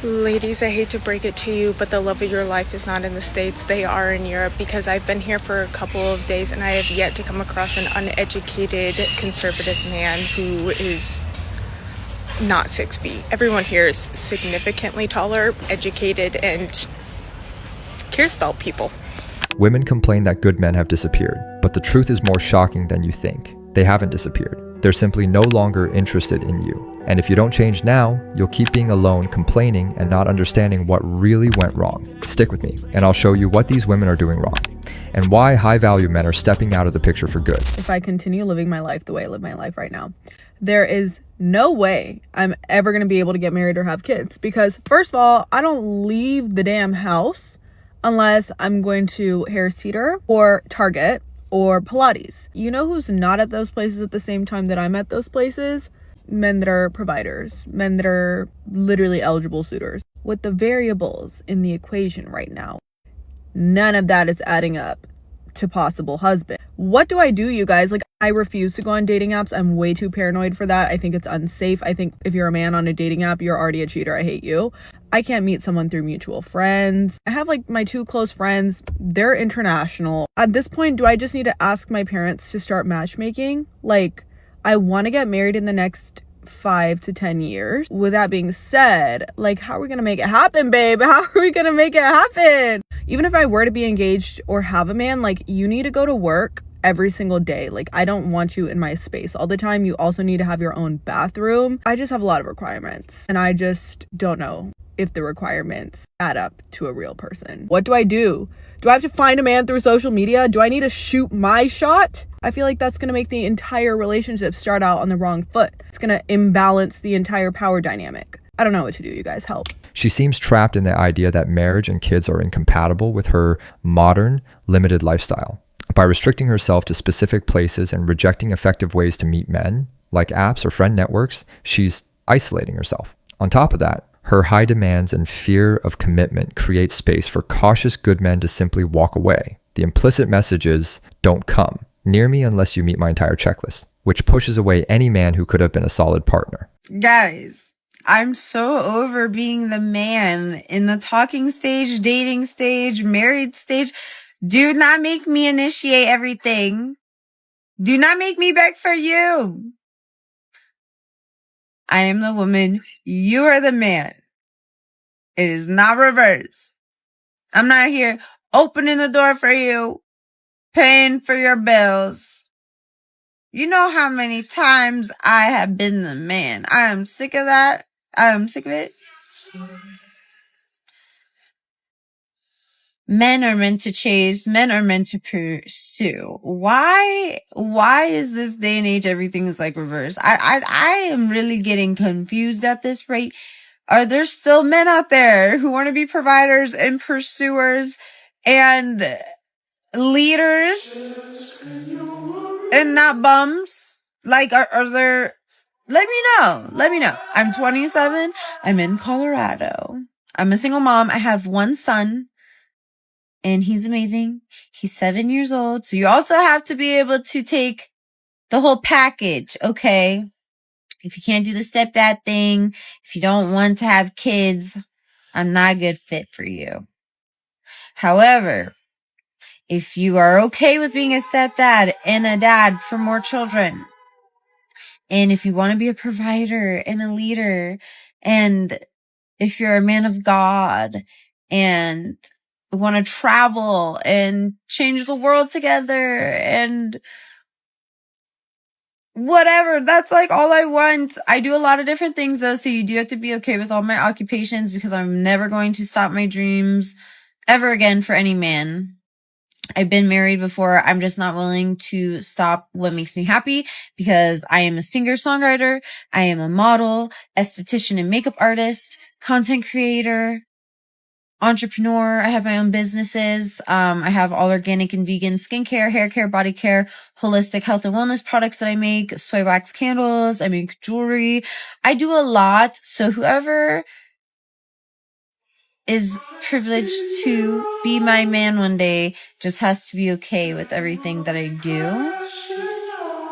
Ladies, I hate to break it to you, but the love of your life is not in the States. They are in Europe, because I've been here for a couple of days and I have yet to come across an uneducated conservative man who is not 6 feet. Everyone here is significantly taller, educated, and cares about people. Women complain that good men have disappeared, but the truth is more shocking than you think. They haven't disappeared. They're simply no longer interested in you. And if you don't change now, you'll keep being alone, complaining, and not understanding what really went wrong. Stick with me, and I'll show you what these women are doing wrong, and why high-value men are stepping out of the picture for good. If I continue living my life the way I live my life right now, there is no way I'm ever going to be able to get married or have kids, because first of all, I don't leave the damn house unless I'm going to Harris Teeter or Target or Pilates. You know who's not at those places at the same time that I'm at those places? Men that are providers, men that are literally eligible suitors. With the variables in the equation right now, none of that is adding up to possible husband. What do I do, you guys? Like, I refuse to go on dating apps. I'm way too paranoid for that. I think it's unsafe. I think if you're a man on a dating app, you're already a cheater. I hate you. I can't meet someone through mutual friends. I have like my 2 close friends. They're international. At this point, do I just need to ask my parents to start matchmaking? Like, I want to get married in the next 5 to 10 years. With that being said, like, how are we gonna make it happen, babe? How are we gonna make it happen? Even if I were to be engaged or have a man, like, you need to go to work every single day. Like, I don't want you in my space all the time. You also need to have your own bathroom. I just have a lot of requirements, and I just don't know if the requirements add up to a real person. What do I do? Do I have to find a man through social media? Do I need to shoot my shot? I feel like that's going to make the entire relationship start out on the wrong foot. It's going to imbalance the entire power dynamic. I don't know what to do, you guys. Help. She seems trapped in the idea that marriage and kids are incompatible with her modern, limited lifestyle. By restricting herself to specific places and rejecting effective ways to meet men, like apps or friend networks, she's isolating herself. On top of that, her high demands and fear of commitment create space for cautious good men to simply walk away. The implicit message is, don't come near me unless you meet my entire checklist, which pushes away any man who could have been a solid partner. Guys, I'm so over being the man in the talking stage, dating stage, married stage. Do not make me initiate everything. Do not make me beg for you. I am the woman. You are the man. It is not reverse. I'm not here opening the door for you, paying for your bills. You know how many times I have been the man. I am sick of that. I am sick of it. Men are meant to chase. Men are meant to pursue. Why is this day and age everything is like reverse? I am really getting confused at this rate. Are there still men out there who want to be providers and pursuers and leaders and not bums? Like, are there? Let me know. Let me know. I'm 27. I'm in Colorado. I'm a single mom. I have 1 son. And he's amazing. He's 7 years old. So you also have to be able to take the whole package, okay? If you can't do the stepdad thing, if you don't want to have kids, I'm not a good fit for you. However, if you are okay with being a stepdad and a dad for more children, and if you want to be a provider and a leader, and if you're a man of God and want to travel and change the world together and whatever, that's like all I want. I do a lot of different things though, so you do have to be okay with all my occupations, because I'm never going to stop my dreams ever again for any man. I've been married before. I'm just not willing to stop what makes me happy, because I am a singer-songwriter. I am a model, esthetician and makeup artist, content creator, entrepreneur. I have my own businesses. I have all organic and vegan skincare, hair care, body care, holistic health and wellness products that I make, soy wax candles. I make jewelry. I do a lot. So whoever is privileged to be my man one day just has to be okay with everything that I do.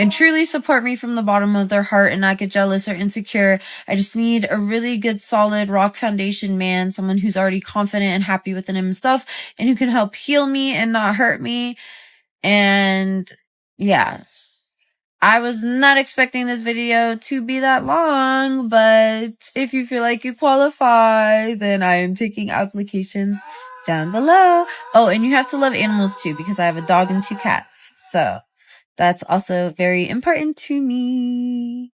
and truly support me from the bottom of their heart and not get jealous or insecure. I just need a really good, solid rock foundation man, someone who's already confident and happy within himself and who can help heal me and not hurt me. And yeah, I was not expecting this video to be that long, but if you feel like you qualify, then I am taking applications down below. Oh, and you have to love animals too, because I have a dog and 2 cats. So that's also very important to me.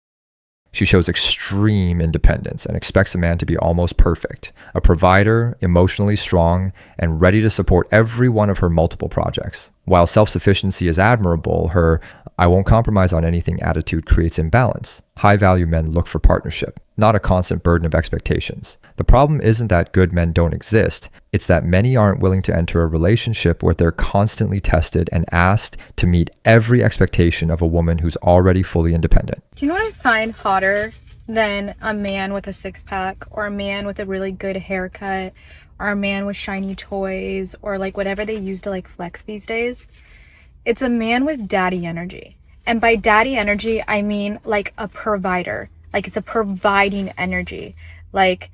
She shows extreme independence and expects a man to be almost perfect, a provider, emotionally strong, and ready to support every one of her multiple projects. While self-sufficiency is admirable, her "I won't compromise on anything" attitude creates imbalance. High-value men look for partnership, not a constant burden of expectations. The problem isn't that good men don't exist, it's that many aren't willing to enter a relationship where they're constantly tested and asked to meet every expectation of a woman who's already fully independent. Do you know what I find hotter than a man with a six-pack, or a man with a really good haircut, or a man with shiny toys, or like whatever they use to like flex these days? It's a man with daddy energy. And by daddy energy, I mean like a provider. Like it's a providing energy. Like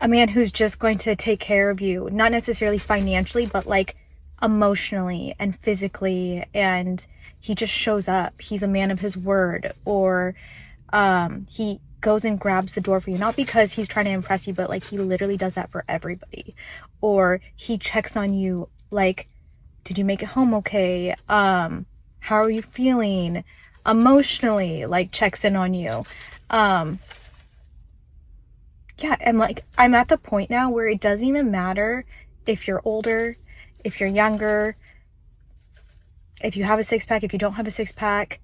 a man who's just going to take care of you, not necessarily financially, but like emotionally and physically, and he just shows up. He's a man of his word, or he goes and grabs the door for you, not because he's trying to impress you, but like he literally does that for everybody. Or he checks on you, like, did you make it home okay? How are you feeling emotionally? Like checks in on you. Yeah, and like I'm at the point now where it doesn't even matter if you're older, if you're younger, if you have a six-pack, if you don't have a six-pack,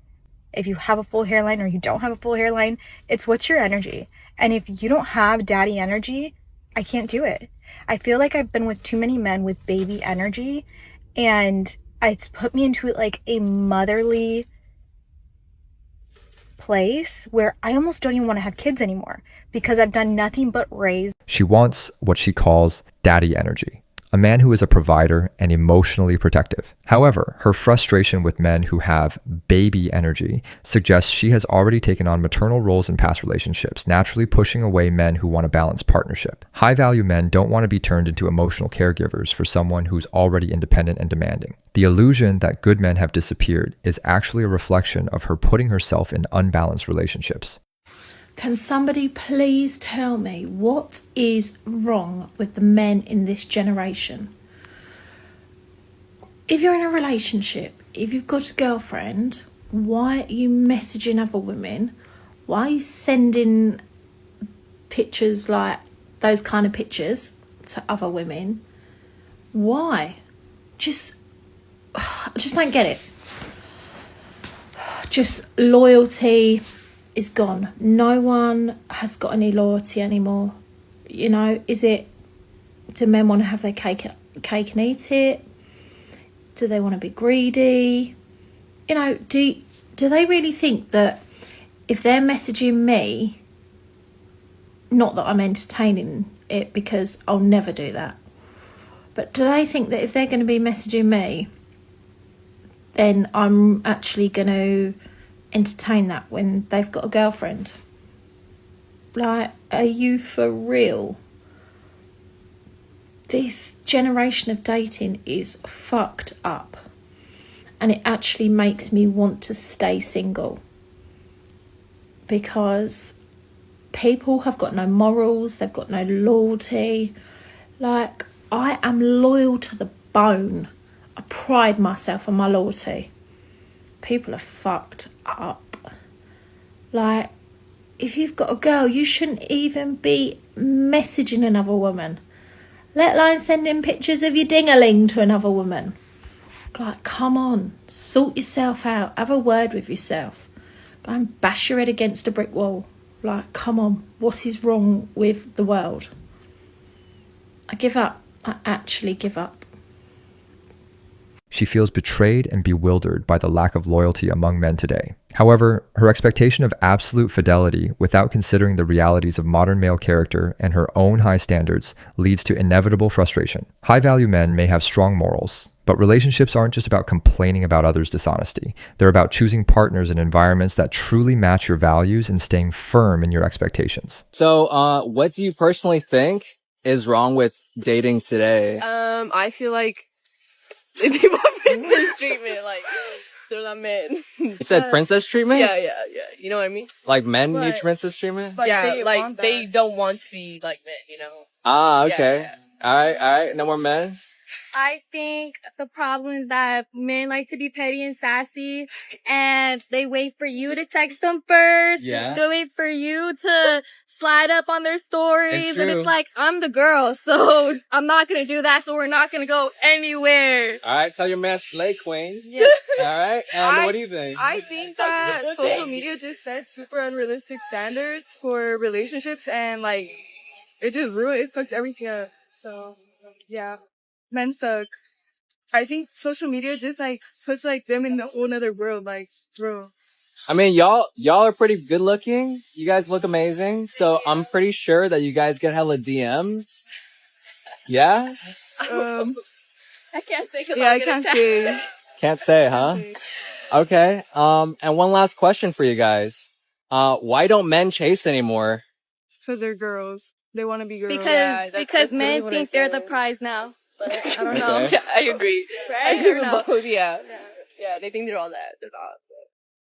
if you have a full hairline or you don't have a full hairline. It's what's your energy. And if you don't have daddy energy, I can't do it. I feel like I've been with too many men with baby energy, and it's put me into like a motherly place where I almost don't even want to have kids anymore because I've done nothing but raise. She wants what she calls daddy energy, a man who is a provider and emotionally protective. However, her frustration with men who have baby energy suggests she has already taken on maternal roles in past relationships, naturally pushing away men who want a balanced partnership. High-value men don't want to be turned into emotional caregivers for someone who's already independent and demanding. The illusion that good men have disappeared is actually a reflection of her putting herself in unbalanced relationships. Can somebody please tell me what is wrong with the men in this generation? If you're in a relationship, if you've got a girlfriend, why are you messaging other women? Why are you sending pictures like those kind of pictures to other women? Why? I just don't get it. Just loyalty is gone. No one has got any loyalty anymore. You know, do men want to have their cake and eat it? Do they want to be greedy? You know, do they really think that if they're messaging me, not that I'm entertaining it because I'll never do that, but do they think that if they're going to be messaging me, then I'm actually going to entertain that when they've got a girlfriend? Like, are you for real? This generation of dating is fucked up, and it actually makes me want to stay single, because people have got no morals, they've got no loyalty. Like, I am loyal to the bone. I pride myself on my loyalty. People are fucked up. Like, if you've got a girl, you shouldn't even be messaging another woman, let alone sending pictures of your ding-a-ling to another woman. Like, come on, sort yourself out, have a word with yourself. Go and bash your head against a brick wall. Like, come on, what is wrong with the world? I give up. I actually give up. She feels betrayed and bewildered by the lack of loyalty among men today. However, her expectation of absolute fidelity without considering the realities of modern male character and her own high standards leads to inevitable frustration. High-value men may have strong morals, But relationships aren't just about complaining about others' dishonesty. They're about choosing partners and environments that truly match your values and staying firm in your expectations. So, what do you personally think is wrong with dating today? I feel like they want princess treatment, like they're not men. You said princess treatment? Yeah. You know what I mean? Like men need But- princess treatment? They don't want to be like men, you know? Ah, okay. Yeah. All right. No more men? I think the problem is that men like to be petty and sassy, and they wait for you to text them first. Yeah. They wait for you to slide up on their stories, It's and true. it's like, I'm the girl, so I'm not gonna do that, so we're not gonna go anywhere. All right, tell your man slay queen. Yeah. All right, and what do you think? I think that social media just sets super unrealistic standards for relationships, and like it just it fucks everything up. So yeah, men suck. I think social media just like puts like them in a whole nother world. Like, bro. I mean, y'all are pretty good looking. You guys look amazing. So I'm pretty sure that you guys get hella DMs. Yeah? I can't say 'cause Yeah, I'll I get can't attacked. say. Can't say, huh? Okay. And one last question for you guys. Why don't men chase anymore? Because they're girls. They want to be girls. Because men think they're the prize now. But I don't know. Okay. I agree. Right? I agree Or with no? both. Yeah, they think they're all that. They're not.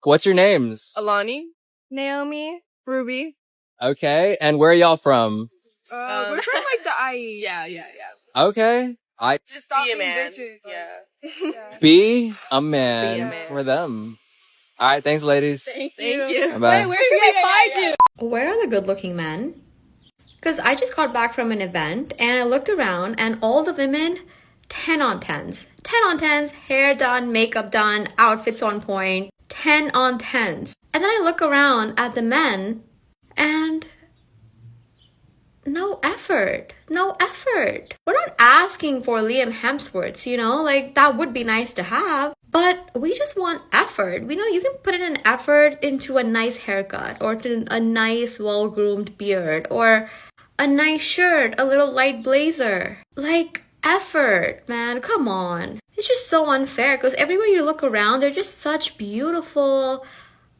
What's your names? Alani, Naomi, Ruby. Okay. And where are y'all from? We're from like the IE. Yeah. Okay. Just stop being bitches. Yeah. Be a man, Be a man. for them. All right. Thanks, ladies. Thank you. Bye. Where can we find you? Where are the good looking men? Because I just got back from an event and I looked around and all the women, 10 on 10s. 10 on 10s, hair done, makeup done, outfits on point, 10 on 10s. And then I look around at the men and no effort. We're not asking for Liam Hemsworths, like that would be nice to have. But we just want effort. We know you can put in an effort into a nice haircut or to a nice well-groomed beard or a nice shirt, a little light blazer. Like, effort, man. Come on. It's just so unfair because everywhere you look around, they're just such beautiful,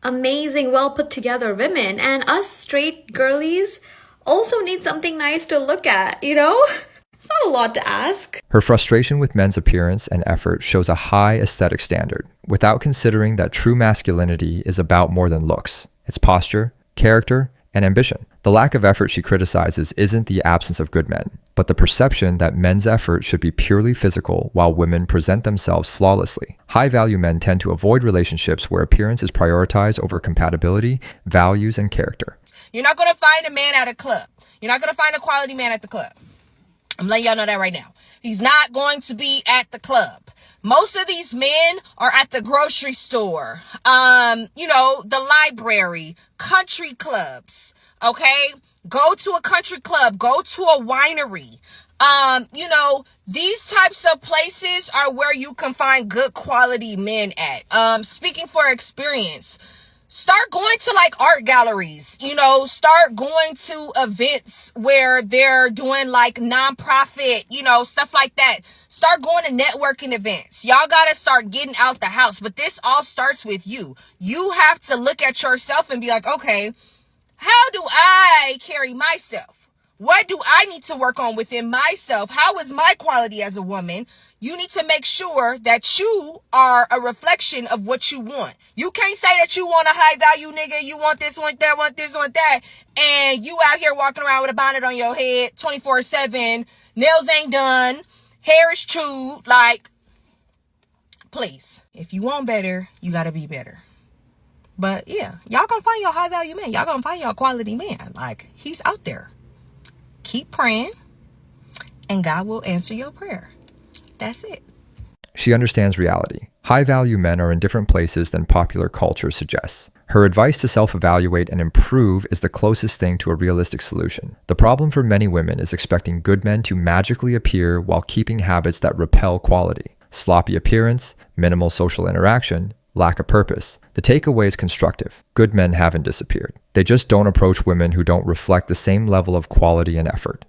amazing, well put together women. And us straight girlies also need something nice to look at, It's not a lot to ask. Her frustration with men's appearance and effort shows a high aesthetic standard, without considering that true masculinity is about more than looks. It's posture, character, and ambition. The lack of effort she criticizes isn't the absence of good men, but the perception that men's effort should be purely physical while women present themselves flawlessly. High-value men tend to avoid relationships where appearance is prioritized over compatibility, values, and character. You're not going to find a man at a club. You're not going to find a quality man at the club. I'm letting y'all know that right now. He's not going to be at the club. Most of these men are at the grocery store, the library, country clubs, okay? Go to a country club, go to a winery. These types of places are where you can find good quality men at. Speaking for experience, start going to like art galleries, start going to events where they're doing like nonprofit, stuff like that. Start going to networking events. Y'all got to start getting out the house. But this all starts with you. You have to look at yourself and be like, okay, how do I carry myself? What do I need to work on within myself? How is my quality as a woman? You need to make sure that you are a reflection of what you want. You can't say that you want a high value nigga. You want this, want that, want this, want that. And you out here walking around with a bonnet on your head 24/7. Nails ain't done. Hair is chewed. Like, please, if you want better, you got to be better. But yeah, y'all gonna find your high value man. Y'all gonna find your quality man. Like, he's out there. Keep praying and God will answer your prayer. That's it. She understands reality. High-value men are in different places than popular culture suggests. Her advice to self-evaluate and improve is the closest thing to a realistic solution. The problem for many women is expecting good men to magically appear while keeping habits that repel quality. Sloppy appearance, minimal social interaction, lack of purpose. The takeaway is constructive. Good men haven't disappeared. They just don't approach women who don't reflect the same level of quality and effort.